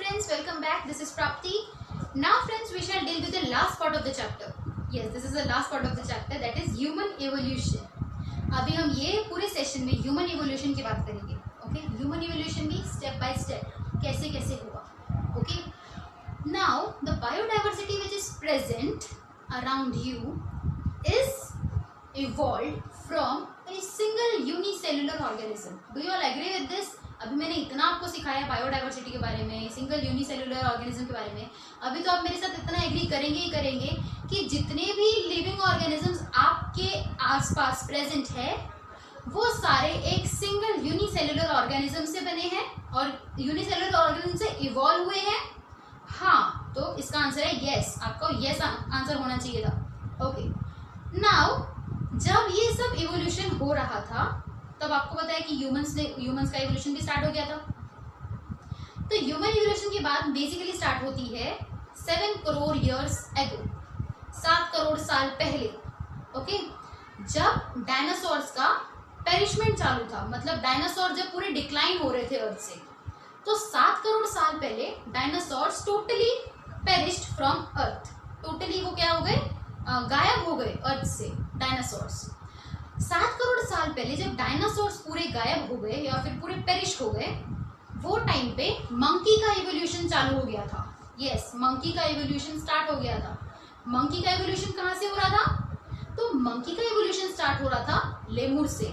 friends, welcome back. This is Prapti. Now friends, we shall deal with the last part of the chapter. Yes, this is the last part of the chapter, that is human evolution. अभी हम ये पूरे session में human evolution की बात करेंगे. Okay, human evolution भी step by step कैसे कैसे हुआ. Okay, now the biodiversity which is present around you is evolved from a single unicellular organism. Do you all agree with this? अभी मैंने इतना आपको सिखाया बायोडाइवर्सिटी के बारे में, सिंगल यूनिसेलुलर ऑर्गेनिज्म के बारे में. अभी तो आप मेरे साथ इतना एग्री करेंगे ही करेंगे कि जितने भी लिविंग ऑर्गेनिजम्स आपके आसपास प्रेजेंट है वो सारे एक सिंगल यूनिसेलुलर ऑर्गेनिज्म से बने हैं और यूनिसेलुलर ऑर्गेनिज्म से इवॉल्व हुए हैं. हाँ, तो इसका आंसर है यस. आपको यस आंसर होना चाहिए था. ओके, नाउ जब ये सब इवोल्यूशन हो रहा था तब आपको पता है कि ह्यूमंस का इवोल्यूशन भी स्टार्ट हो गया था. तो ह्यूमन इवोल्यूशन की बात बेसिकली स्टार्ट होती है 7 करोड़ इयर्स एगो, 7 करोड़ साल पहले. ओके, जब डायनासोर्स का पेरिशमेंट चालू था, मतलब डायनासोर जब पूरे डिक्लाइन हो रहे थे अर्थ से, तो 7 करोड़ साल पहले dinosaurs totally perished from earth. Totally वो क्या हो गए, गायब हो गए अर्थ से डायनासोर्स. 7 करोड़ साल पहले जब डायनासोर्स पूरे गायब हो गए या फिर पूरे पेरिश हो गए, वो टाइम पे मंकी का इवोल्यूशन चालू हो गया था. यस, मंकी का इवोल्यूशन स्टार्ट हो गया था. मंकी का इवोल्यूशन कहाँ से हो रहा था? तो मंकी का इवोल्यूशन स्टार्ट हो रहा था लेमुर से.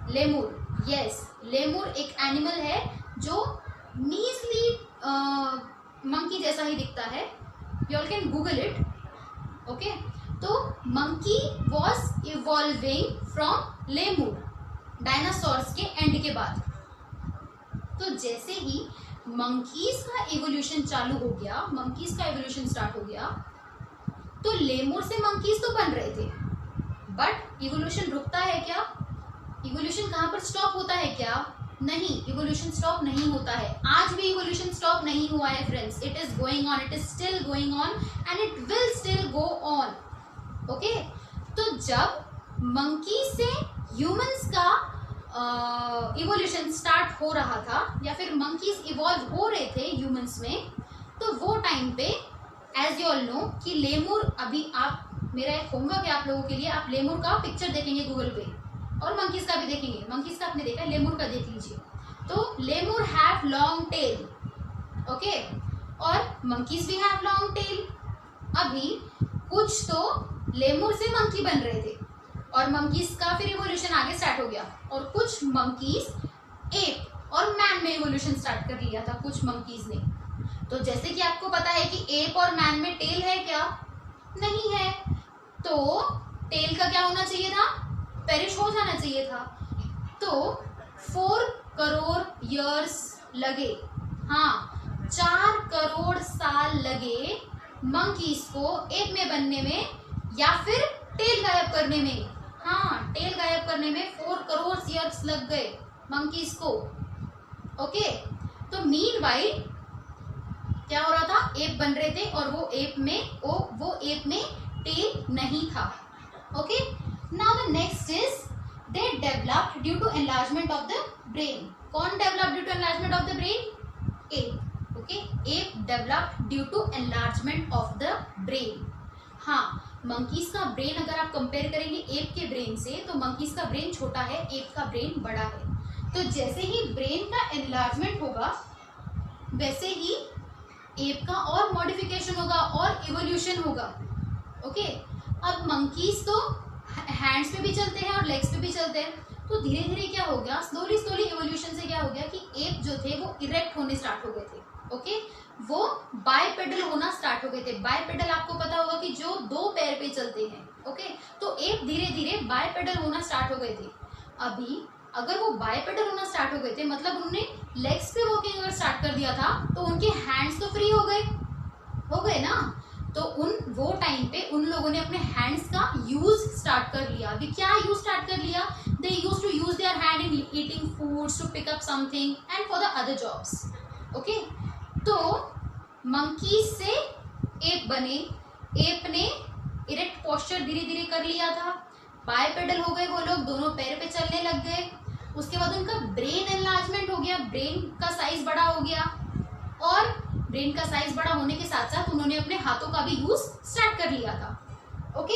लेमुर, यस, लेमुर एक एनिमल है जो मीजली मंकी जैसा ही दिखता है. You all can Google it. Okay, तो monkey was evolving from lemur dinosaurs के एंड के बाद. तो जैसे ही मंकीज का इवोल्यूशन चालू हो गया, मंकीज का इवोल्यूशन स्टार्ट हो गया, तो लेमुर से मंकीज तो बन रहे थे, बट इवोल्यूशन रुकता है क्या? इवोल्यूशन कहाँ पर स्टॉप होता है क्या? नहीं, इवोल्यूशन स्टॉप नहीं होता है. आज भी इवोल्यूशन स्टॉप नहीं हुआ है friends. It is going on, it is still going on and it will still go on. Okay, तो जब मंकी से ह्यूमंस का इवोल्यूशन स्टार्ट हो रहा था या फिर मंकीज इवॉल्व हो रहे थे ह्यूमंस में, तो वो टाइम पे एज यू ऑल नो कि लेमुर, अभी आप, मेरा एक होमवर्क है आप लोगों के लिए, आप लेमुर का पिक्चर देखेंगे गूगल पे और मंकीज का भी देखेंगे. मंकीज का आपने देखा, लेमुर का देख लीजिए. तो lemur have long tail. Okay, और मंकीज भी हैव लॉन्ग टेल. अभी कुछ तो लेमुर से मंकी बन रहे थे और मंकीज का फिर इवोल्यूशन आगे स्टार्ट हो गया, और कुछ मंकीज एप और मैन में इवोल्यूशन स्टार्ट कर लिया था कुछ मंकीज ने. तो जैसे कि आपको पता है कि एप और मैन में टेल है क्या? नहीं है. तो टेल का क्या होना चाहिए था? पेरिश हो जाना चाहिए था. तो 4 करोड़ इयर्स लगे. हाँ, 4 करोड़ साल लगे मंकीज को एप में बनने में या फिर टेल गायब करने में. हाँ, टेल गायब करने में 4 करोड़ ईयर्स लग गए मंकीज को. ओके, तो मीनवाइल क्या हो रहा था? एप बन रहे थे और वो एप में टेल नहीं था. Okay, now the next is they developed due to enlargement of the brain. कौन develop due to enlargement of the brain? Ape. Okay, ape developed due to enlargement of the brain. हाँ, monkeys का brain अगर आप compare करेंगे app के brain से, तो monkeys का ब्रेन छोटा है, एप का ब्रेन बड़ा है. तो जैसे ही ब्रेन का एनलार्जमेंट होगा वैसे ही एप का और मॉडिफिकेशन होगा और इवोल्यूशन होगा. ओके, अब मंकीज तो हैंड्स पे भी चलते हैं और लेग्स पे भी चलते हैं. तो धीरे धीरे क्या हो गया, स्लोली इवोल्यूशन से क्या हो गया कि एप जो थे वो इरेक्ट होने स्टार्ट हो गए थे. ओके, वो बायपेडल होना स्टार्ट हो गए थे. बायपेडल आपको पता होगा कि जो 2 पैर पे चलते हैं. ओके, तो एप धीरे धीरे बायपेडल होना स्टार्ट हो गए थे. अभी अगर वो बायपेडल होना स्टार्ट हो गए थे, मतलब उन्होंने लेग्स पे वॉकिंग अगर स्टार्ट कर दिया था, तो उनके हैंड्स तो फ्री हो गए ना. तो वो टाइम पे उन लोगों ने अपने हैंड्स का यूज स्टार्ट कर लिया. अभी क्या यूज स्टार्ट कर लिया? They use to use their hand in eating foods, to pick up something and for the other jobs. Okay, तो मंकीज से एप बने. एप ने इरेक्ट पोस्चर धीरे धीरे कर लिया था, बायपेडल हो गए वो लोग, दोनों पैर पे चलने लग गए. उसके बाद उनका ब्रेन एनलार्जमेंट हो गया, ब्रेन का साइज बड़ा हो गया और ब्रेन का साइज बड़ा होने के साथ साथ उन्होंने अपने हाथों का भी यूज स्टार्ट कर लिया था. Okay,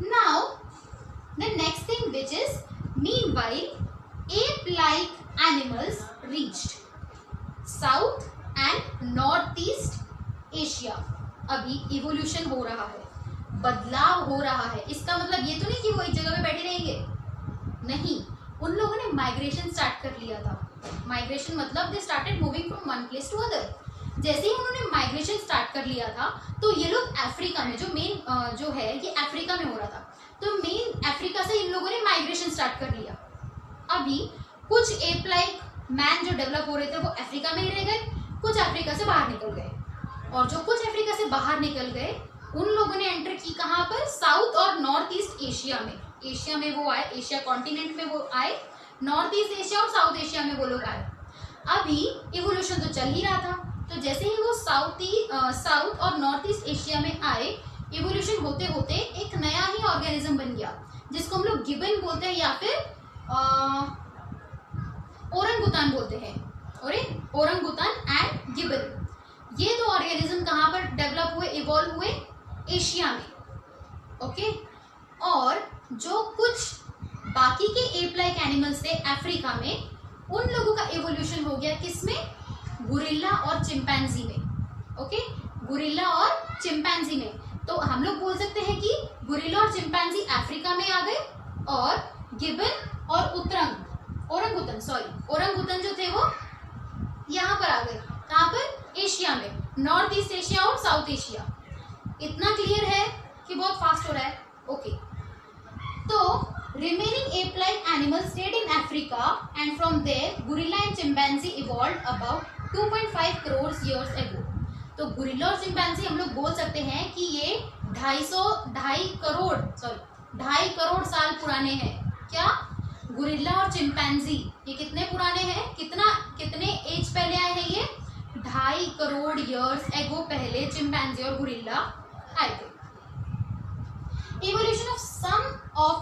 now the next thing which is meanwhile ape-like animals reached south and north east Asia. अभी इवोल्यूशन हो रहा है, बदलाव हो रहा है. इसका मतलब ये तो नहीं कि वो एक जगह पे बैठे रहेंगे, नहीं. उन लोगों ने माइग्रेशन स्टार्ट कर लिया था. माइग्रेशन मतलब they started moving from one place to other. जैसे ही उन्होंने माइग्रेशन स्टार्ट कर लिया था तो ये लोग अफ्रीका में, जो मेन जो है ये अफ्रीका में हो रहा था, तो मेन अफ्रीका से इन लोगों ने माइग्रेशन स्टार्ट कर लिया. अभी कुछ एप लाइक मैन जो डेवलप हो रहे थे वो अफ्रीका में ही रह गए, कुछ अफ्रीका से बाहर निकल गए. और जो कुछ अफ्रीका से बाहर निकल गए उन लोगों ने एंटर की कहाँ पर, साउथ और नॉर्थ ईस्ट एशिया में. एशिया में वो आए, एशिया कॉन्टिनेंट में वो आए, नॉर्थ ईस्ट एशिया और साउथ एशिया में वो लोग आए. अभी इवोल्यूशन तो चल ही रहा था, तो जैसे ही वो साउथ और नॉर्थ ईस्ट एशिया में आए, इवोल्यूशन होते होते एक नया ही ऑर्गेनिज्म बन गया जिसको हम लोग गिबन बोलते हैं या फिर ओरंगुतान बोलते हैं. ओरंगुतान एंड गिबन, ये दो ऑर्गेनिज्म कहाँ पर डेवलप हुए, इवॉल्व हुए, एशिया में. ओके, और जो कुछ बाकी के एप लाइक एनिमल्स थे अफ्रीका में, उन लोगों का इवोल्यूशन हो गया किसमें, गुरिल्ला और चिंपैंजी में. ओके, गुरिल्ला और चिंपैंजी में. तो हम लोग बोल सकते हैं कि गुरिल्ला और चिंपैंजी अफ्रीका में आ गए और गिबन और ओरंगुतन जो थे वो यहाँ पर आ गए. कहाँ पर, एशिया में, नॉर्थ ईस्ट एशिया और साउथ एशिया. इतना क्लियर है कि बहुत फास्ट हो रहा है. ओके, तो remaining ape-like animals stayed in Africa and from there gorilla and chimpanzee evolved about 2.5 crores years ago. तो गुरिल्ला और चिंपैंजी हम लोग बोल सकते हैं कि ये 2.5 करोड़ साल पुराने हैं. क्या, गुरिल्ला और चिंपैंजी ये कितने पुराने हैं, कितने एज पहले आए हैं, ये 2.5 करोड़ ईयर्स एगो पहले चिंपैंजी और गुरिल्ला आए थे. Evolution of some of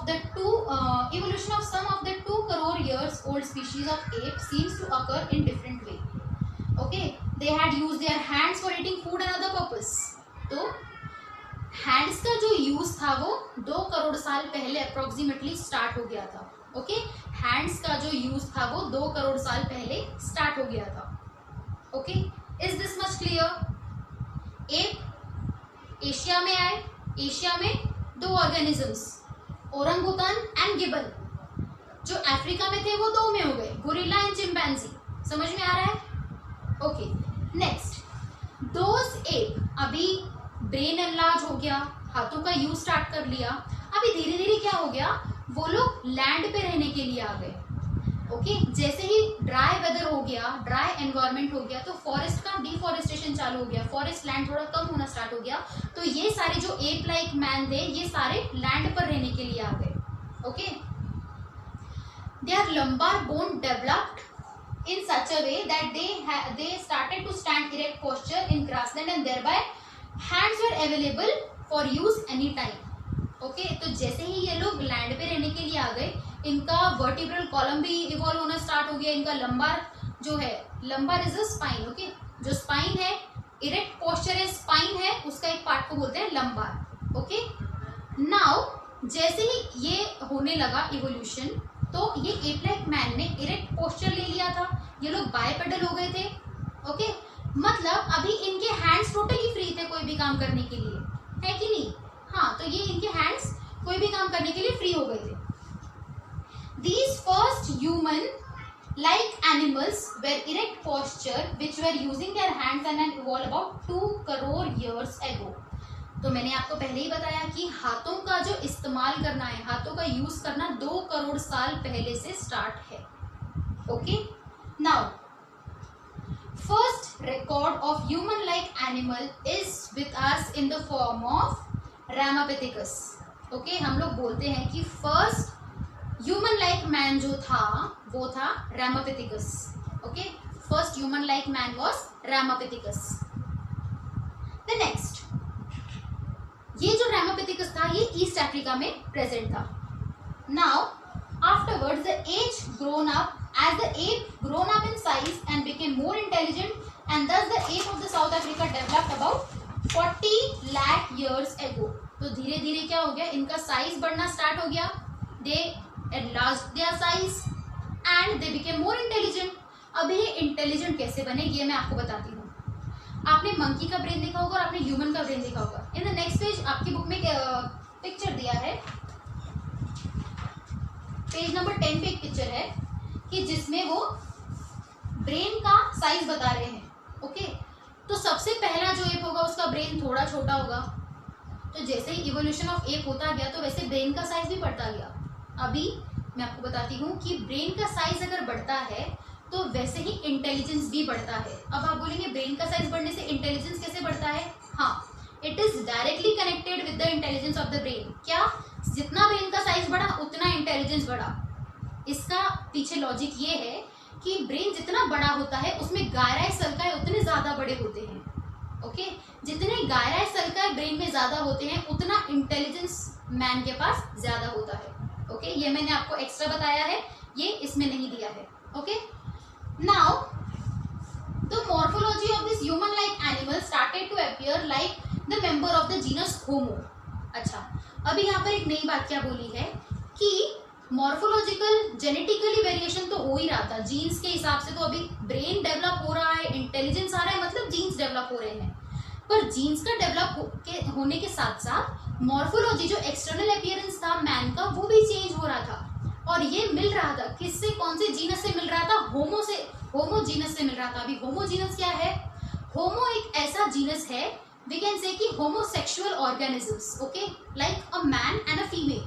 the 2 crore years old species of ape seems to occur in different way. Okay, they had used their hands for eating food and other purpose. तो hands का जो use था वो 2 करोड़ साल पहले approximately start हो गया था. ओके, hands का जो use था वो 2 करोड़ साल पहले स्टार्ट हो गया था. Okay, is this much clear? ape Asia में आए, एशिया में दो ऑर्गेनिजम्स, ओरंगुतान एंड गिबन. जो अफ्रीका में थे वो दो में हो गए, गुरिल्ला एंड चिंपैंजी. समझ में आ रहा है? ओके, नेक्स्ट, दोज एप, अभी ब्रेन एनलार्ज हो गया, हाथों का यूज स्टार्ट कर लिया. अभी धीरे धीरे क्या हो गया, वो लोग लैंड पे रहने के लिए आ गए. ओके, जैसे ही ड्राई वेदर हो गया, ड्राई एनवायरनमेंट हो गया, तो फॉरेस्ट का डिफॉरेस्टेशन चालू हो गया, फॉरेस्ट लैंड थोड़ा कम होना स्टार्ट हो गया. तो ये सारे जो एप लाइक मैन थे ये सारे लैंड पर रहने के लिए आ गए. Okay, there lumbar bone developed in such a way that they started to stand erect posture in grassland and thereby hands were available for use anytime. Okay, तो जैसे ही ये लोग लैंड पे रहने के लिए आ गए, इनका वर्टिब्रल कॉलम भी इवॉल्व होना स्टार्ट हो गया. इनका लंबार जो है, lumbar is a spine. Okay, जो स्पाइन है, इरेक्ट पोस्चर है, स्पाइन है, उसका एक पार्ट को बोलते हैं लंबार. ओके, नाउ जैसे ही ये होने लगा इवोल्यूशन, तो ये एप लाइक मैन ने इरेक्ट पोस्चर ले लिया था, ये लोग बायपेडल हो गए थे. ओके, मतलब अभी इनके हैंड्स टोटली फ्री थे कोई भी काम करने के लिए, है कि नहीं? हाँ, तो ये इनके हैंड्स कोई भी काम करने के लिए फ्री हो गए थे. These first human-like animals were erect posture, which were using their hands and had evolved about 2 crore years ago. तो मैंने आपको पहले ही बताया कि हाथों का जो इस्तेमाल करना है, हाथों का यूज करना 2 करोड़ साल पहले से स्टार्ट है. Okay, now first record of human like animal is with us in the form of Ramapithecus. Okay, हम लोग बोलते हैं कि फर्स्ट ह्यूमन लाइक मैन जो था वो था Ramapithecus. Okay, first human like man was Ramapithecus. The next, ये जो रामापिथिकस था ये ईस्ट अफ्रीका में प्रेजेंट था. Now afterwards the age grown up, as the ape grown up in size and became more intelligent and thus the ape of the South Africa developed about 40 lakh years ago. तो धीरे धीरे क्या हो गया, इनका size बढ़ना start हो गया, they enlarged their size and they became more intelligent. अब ये इंटेलिजेंट कैसे बने ये मैं आपको बताती हूँ. आपने मंकी का ब्रेन देखा होगा और आपने ह्यूमन का ब्रेन देखा होगा. इन द नेक्स्ट पेज आपकी बुक में पिक्चर दिया है, पेज नंबर 10 पे एक पिक्चर है कि जिसमें वो ब्रेन का साइज बता रहे हैं. ओके, तो सबसे पहला जो एप होगा उसका ब्रेन थोड़ा छोटा होगा. तो जैसे ही इवोल्यूशन ऑफ एप होता गया तो वैसे ब्रेन का साइज भी बढ़ता गया. अभी मैं आपको बताती हूँ कि ब्रेन का साइज अगर बढ़ता है तो वैसे ही इंटेलिजेंस भी बढ़ता है. अब आप बोलेंगे ब्रेन का साइज बढ़ने से इंटेलिजेंस कैसे बढ़ता है? हाँ, it is directly connected with the intelligence of the brain. क्या? जितना ब्रेन का साइज बढ़ा उतना इंटेलिजेंस बढ़ा. इसका पीछे लॉजिक ये है कि ब्रेन जितना बड़ा होता है उसमें गायराए सल्काए उतने ज्यादा बड़े होते हैं. ओके, जितने गायराए सल्काए ब्रेन में ज्यादा होते हैं उतना इंटेलिजेंस मैन के पास ज्यादा होता है. ओके, ये मैंने आपको एक्स्ट्रा बताया है, ये इसमें नहीं दिया है. Okay, now the morphology of this human like animal started to appear like the member of the genus Homo. अच्छा, अभी यहाँ पर एक नई बात क्या बोली है कि मॉर्फोलॉजिकल जेनेटिकली वेरिएशन तो हो ही रहा था जीन्स के हिसाब से. तो अभी ब्रेन डेवलप हो रहा है, इंटेलिजेंस आ रहा है, मतलब जीन्स डेवलप हो रहे हैं. पर जीन्स का डेवलप होने के साथ साथ मॉर्फोलॉजी जो एक्सटर्नल अपीयरेंस था मैन का वो भी चेंज हो रहा था. और ये मिल रहा था किससे, कौन से जीनस से मिल रहा था? होमो से, होमो जीनस से मिल रहा था. अभी होमो जीनस क्या है? होमो एक ऐसा जीनस है, वी कैन से कि homosexual organisms. Okay, like a man and a female.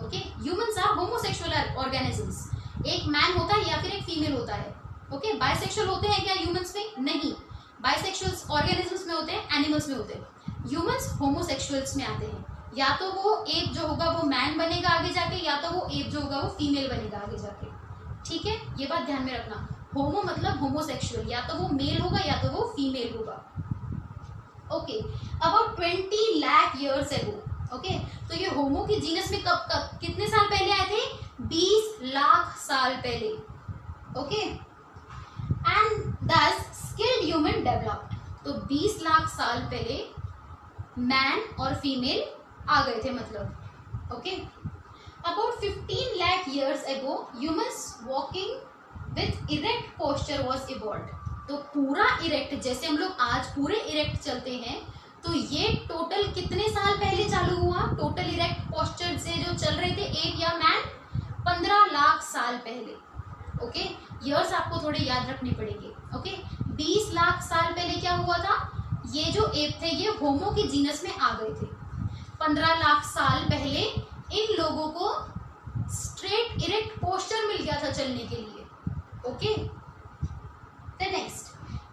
Okay, humans are homosexual organisms. एक मैन होता है या फिर एक फीमेल होता है. ओके, बाइसेक्सुअल होते हैं क्या ह्यूमंस में? नहीं, बाइसेक्सुअल ऑर्गेनिजम्स में होते हैं, एनिमल्स में होते हैं. ह्यूमंस होमोसेक्सुअल्स में आते हैं. या तो वो एप जो होगा वो मैन बनेगा आगे जाके, या तो वो एप जो होगा वो फीमेल बनेगा आगे जाके. ठीक है, ये बात ध्यान में रखना. होमो मतलब होमोसेक्सुअल, या तो वो मेल होगा या तो वो फीमेल होगा. Okay, about 20 lakh years ago. Okay, तो ये होमो की जीनस में कब कितने साल पहले आए थे? 20 लाख साल पहले. ओके, एंड दस स्किल्ड ह्यूमन डेवलप्ड. तो 20 लाख साल पहले मैन और फीमेल आ गए थे मतलब. Okay, about 15 lakh years ago humans walking with erect posture was evolved. तो पूरा इरेक्ट, जैसे हम लोग आज पूरे इरेक्ट चलते हैं, तो ये टोटल कितने साल पहले चालू हुआ? टोटल इरेक्ट पोस्चर से जो चल रहे थे एप या मैन, 15 लाख साल पहले. ओके, ईयर्स आपको थोड़े याद रखने पड़ेंगे. ओके, 20 लाख साल पहले क्या हुआ था? ये जो एप थे ये होमो की जीनस में आ गए थे. 15 लाख साल पहले इन लोगों को स्ट्रेट इरेक्ट पोस्चर मिल गया था चलने के लिए. Okay, the next,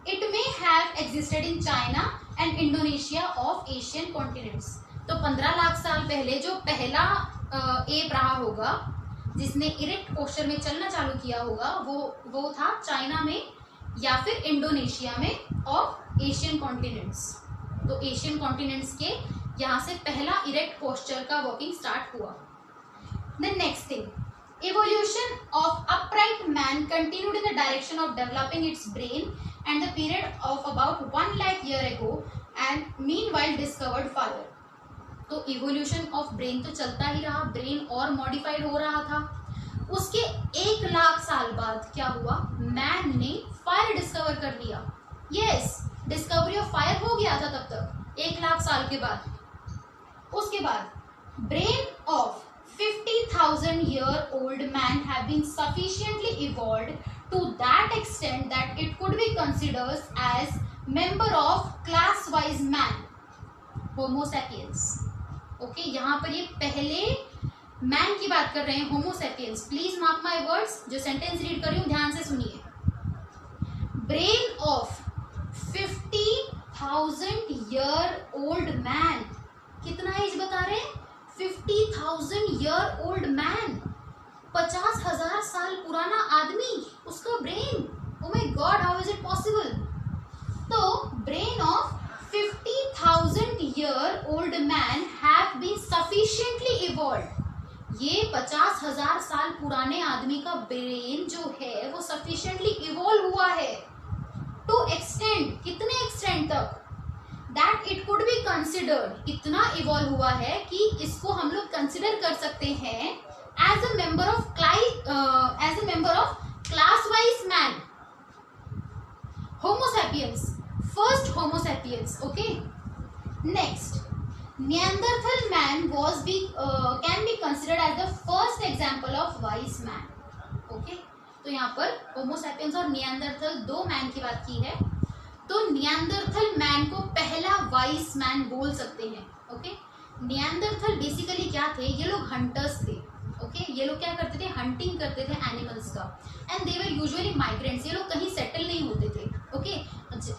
it may have existed in China and Indonesia of Asian continents. तो 15 लाख साल पहले जो पहला एप रहा होगा जिसने इरेक्ट पोस्चर में चलना चालू किया होगा वो था चाइना में या फिर इंडोनेशिया में ऑफ एशियन कॉन्टिनेंट्स. तो एशियन कॉन्टिनेंट्स के यहाँ से पहला इरेक्ट पोस्चर का वॉकिंग स्टार्ट हुआ. The next thing, evolution of upright man continued in the direction of developing its brain and the period of about 1 lakh year ago and meanwhile discovered fire. तो evolution of brain तो चलता ही रहा, brain और modified हो रहा था. उसके 1 लाख साल बाद क्या हुआ? मैन ने फायर डिस्कवर कर लिया. यस, डिस्कवरी ऑफ फायर हो गया था तब तक 1 लाख साल के बाद. उसके बाद brain of 50,000 year old man have been sufficiently evolved to that extent that it could be considered as member of class wise man, homo sapiens. Okay, यहाँ पर ये पहले मैन की बात कर रहे हैं, homo sapiens. Please mark my words, जो सेंटेंस रीड कर रही हूँ ध्यान से सुनिए. Brain of 50,000 year old man. कितना एज बता रहे हैं? 50,000 ईयर ओल्ड मैन. 50,000 साल पुराना आदमी, उसका brain. Oh my God, how is it possible? तो brain of 50,000 year old man have been sufficiently evolved. ये 50,000 साल पुराने आदमी का ब्रेन जो है वो sufficiently evolve हुआ है to extend तक that it could be considered, इतना इवॉल्व हुआ है कि इसको हम लोग कंसिडर कर सकते हैं as a member of class wise man, Homo sapiens, first Homo sapiens. Okay, next Neanderthal man was be can be considered as the first example of wise man. Okay, तो यहाँ पर होमोसैपियंस और निएंडरथल दो मैन की बात की है. तो निएंडरथल मैन को पहला वाइज मैन बोल सकते हैं. ओके, निएंडरथल बेसिकली क्या थे, ये लोग हंटर्स थे. ओके, ये लोग क्या करते थे, हंटिंग करते थे एनिमल्स का. And they were usually migrants, ये लोग कहीं सेटल नहीं होते थे. ओके,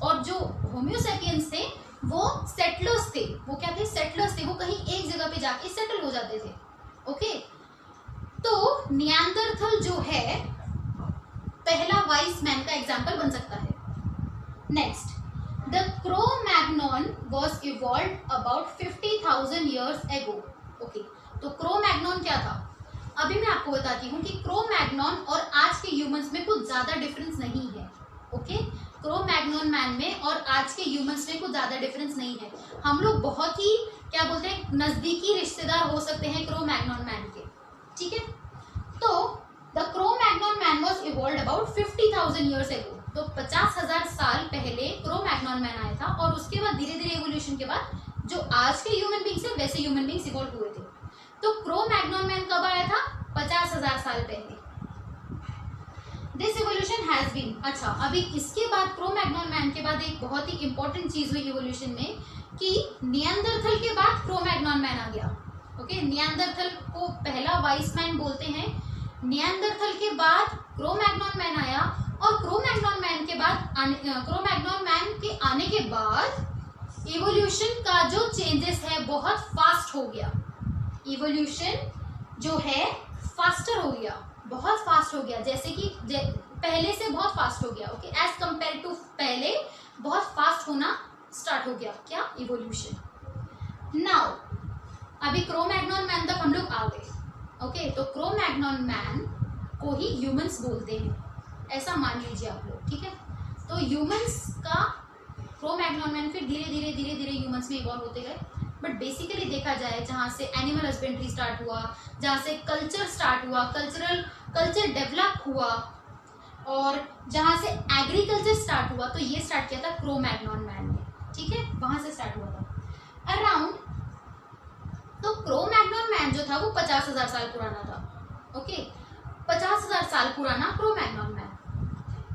और जो होम्योसैपियंस थे वो सेटलर्स थे. वो क्या थे, सेटलर्स थे. वो कहीं एक जगह पे जाके सेटल हो जाते थे. ओके, तो निएंडरथल जो है पहला वाइज मैन का एग्जाम्पल बन सकता है. Next, the crow-Magnon was evolved about 50,000 years ago. Okay, तो क्रो-मैग्नॉन क्या था, अभी मैं आपको बताती हूँ कि क्रो-मैग्नॉन और आज के ह्यूमंस में कुछ ज्यादा डिफरेंस नहीं है. ओके, क्रो-मैग्नॉन मैन में और आज के ह्यूमंस में कुछ ज्यादा डिफरेंस नहीं है. हम लोग बहुत ही क्या बोलते हैं, नजदीकी रिश्तेदार हो सकते हैं क्रो-मैग्नॉन मैन के. ठीक है, तो the crow-Magnon man was evolved about 50,000 years ago. तो 50,000 साल पहले क्रो-मैग्नॉन मैन आया था और उसके बाद धीरे धीरे इवोल्यूशन के बाद जो आज के ह्यूमन बींग्स है वैसे ह्यूमन बींग्स इवॉल्व हुए थे. तो क्रो-मैग्नॉन मैन कब आया था, 50,000 साल पहले. This evolution has been. अच्छा, अभी इसके बाद क्रो-मैग्नॉन मैन के बाद एक बहुत ही इंपॉर्टेंट चीज हुई इवोल्यूशन में कि निएंडरथल के बाद क्रो-मैग्नॉन मैन आ गया. ओके, निएंडरथल को पहला वाइस मैन बोलते हैं. निएंडरथल के बाद क्रो-मैग्नॉन मैन आया और क्रो-मैग्नॉन मैन के बाद क्रो-मैग्नॉन मैन के आने के बाद इवोल्यूशन का जो चेंजेस है बहुत फास्ट हो गया. इवोल्यूशन जो है फास्टर हो गया, बहुत फास्ट हो गया. जैसे कि पहले से बहुत फास्ट हो गया. ओके, एज कंपेयर टू पहले बहुत फास्ट होना स्टार्ट हो गया. क्या, इवोल्यूशन. नाउ अभी क्रो-मैग्नॉन मैन तक हम लोग आ गए. ओके, तो क्रो-मैग्नॉन मैन को ही ह्यूमंस बोलते हैं, ऐसा मान लीजिए आप लोग. ठीक है, तो ह्यूमंस का क्रो-मैग्नॉन मैन फिर धीरे धीरे धीरे धीरे ह्यूमंस में इवॉल्व होते गए. बट बेसिकली देखा जाए, जहाँ से एनिमल हस्बेंड्री स्टार्ट हुआ, जहाँ से कल्चर स्टार्ट हुआ, कल्चर डेवलप हुआ, और जहाँ से एग्रीकल्चर स्टार्ट हुआ, तो ये स्टार्ट किया था क्रो-मैग्नॉन मैन ने. ठीक है, वहां से स्टार्ट हुआ था अराउंड. तो क्रो-मैग्नॉन मैन जो था वो 50,000 साल पुराना था. ओके, 50,000 साल पुराना क्रो-मैग्नॉन मैन.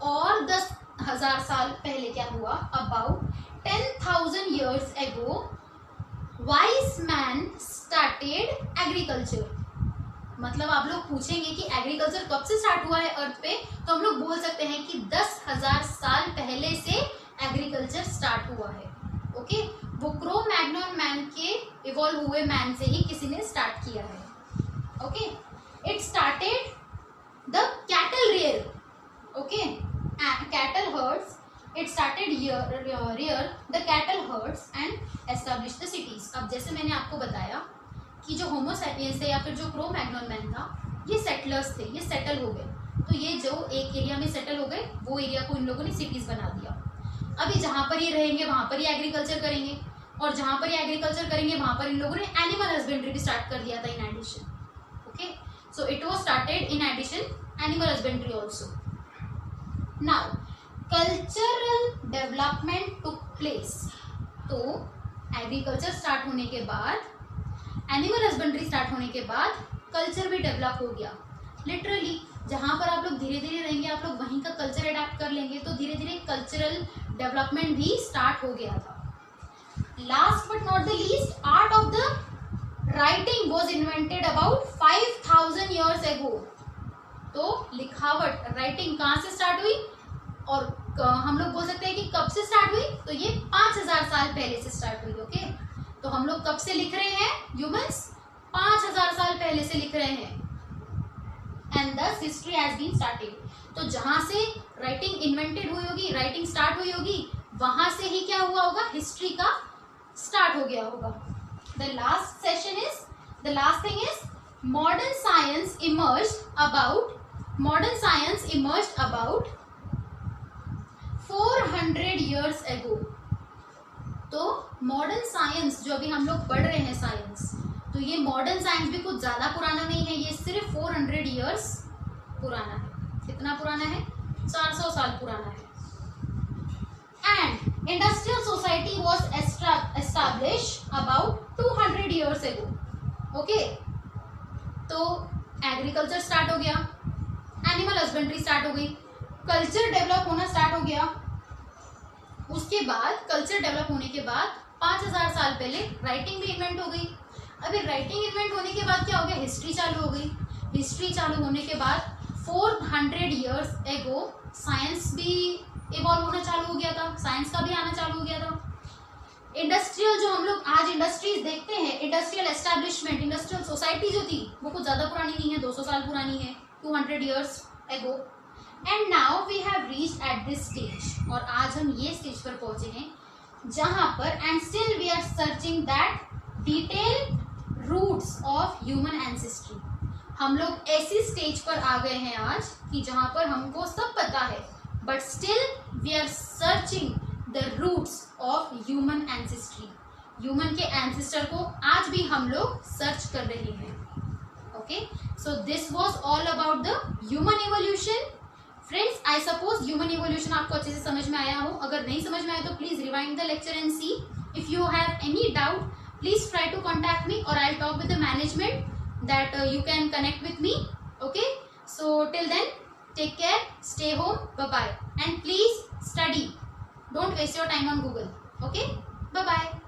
और 10,000 साल पहले क्या हुआ, about 10,000 years ago wise man started agriculture. मतलब आप लोग पूछेंगे कि एग्रीकल्चर कब से स्टार्ट हुआ है अर्थ पे, तो हम लोग बोल सकते हैं कि 10,000 साल पहले से एग्रीकल्चर स्टार्ट हुआ है. ओके, वो क्रो-मैग्नॉन मैन के इवॉल्व हुए मैन से ही किसी ने स्टार्ट किया है. Okay, it started the cattle rare. Okay, cattle herds. It started rear the cattle herds and established the cities. अब जैसे मैंने आपको बताया कि जो होमोसैपियंस थे या फिर जो क्रो-मैग्नॉन मैन था, ये सेटलर्स थे, ये सेटल हो गए. तो ये जो एक एरिया में सेटल हो गए, वो एरिया को इन लोगों ने सिटीज बना दिया. अभी जहाँ पर ये रहेंगे वहां पर ये एग्रीकल्चर करेंगे, और जहाँ पर ये एग्रीकल्चर करेंगे वहां पर इन लोगों ने एनिमल हस्बेंड्री भी स्टार्ट कर दिया था in addition. Okay, so it was started in addition animal husbandry also. Now cultural development took place. तो एग्रीकल्चर स्टार्ट होने के बाद, एनिमल हस्बेंड्री स्टार्ट होने के बाद कल्चर भी डेवलप हो गया. लिटरली जहाँ पर आप लोग धीरे धीरे रहेंगे, आप लोग वहीं का कल्चर अडेप्ट कर लेंगे, तो धीरे धीरे कल्चरल डेवलपमेंट भी स्टार्ट हो गया था. Last but not the least, art of the writing was invented about 5,000 years ago. तो लिखावट, राइटिंग कहाँ से स्टार्ट हुई, और हम लोग बोल सकते हैं कि कब से स्टार्ट हुई, तो ये 5,000 साल पहले से स्टार्ट हुई. ओके, तो हम लोग कब से लिख रहे हैं, ह्यूमंस 5,000 साल पहले से लिख रहे हैं. एंड दस हिस्ट्री हैज बीन स्टार्टेड. तो जहां से राइटिंग इन्वेंटेड हुई होगी, राइटिंग स्टार्ट हुई होगी, वहां से ही क्या हुआ होगा, हिस्ट्री का स्टार्ट हो गया होगा. The last session is, the last thing is modern science emerged about 400 years ago. तो मॉडर्न साइंस जो अभी हम लोग पढ़ रहे हैं साइंस, तो ये मॉडर्न साइंस भी कुछ ज़्यादा पुराना नहीं है, ये सिर्फ 400 ईयर्स पुराना है। कितना पुराना है? 400 साल पुराना है। And industrial society was establish about 200 years एगो। ओके, तो एग्रीकल्चर स्टार्ट हो गया, एनिमल हस्बेंड्री स्टार्ट हो गई, कल्चर डेवलप होना स्टार्ट हो गया। उसके बाद कल्चर डेवलप होने के बाद 5000 साल पहले राइटिंग भी इन्वेंट हो गई। अभी राइटिंग इन्वेंट होने के बाद क्या हो गया? हिस्ट्री चालू हो गई। हिस्ट्री चालू होने के बाद 400 ईयर्स एगो साइंस भी इवॉल्व होना चालू हो गया था, साइंस का भी आना चालू हो गया था। इंडस्ट्रियल जो हम लोग आज इंडस्ट्रीज देखते हैं, इंडस्ट्रियल एस्टैब्लिशमेंट, इंडस्ट्रियल सोसाइटी जो थी वो कुछ ज़्यादा पुरानी नहीं है, 200 साल पुरानी है, 200 years ago. And now we have reached at this stage, और आज हम ये स्टेज पर पहुंचे हैं जहां पर and still we are searching that detail roots of human ancestry. हम लोग ऐसी स्टेज पर आ गए हैं आज कि जहां पर हमको सब पता है, but still we are searching the roots of human ancestry. Human के एंसेस्टर को आज भी हम लोग सर्च कर रहे हैं। Okay, so this was all about the human evolution. Friends, I suppose human evolution आपको अच्छे से समझ में आया हो। अगर नहीं समझ में आया तो please rewind the lecture and see. If you have any doubt please try to contact me, और I will talk with the management that you can connect with me. Okay, so till then take care, stay home, bye bye, and please study, don't waste your time on Google. Okay, bye bye.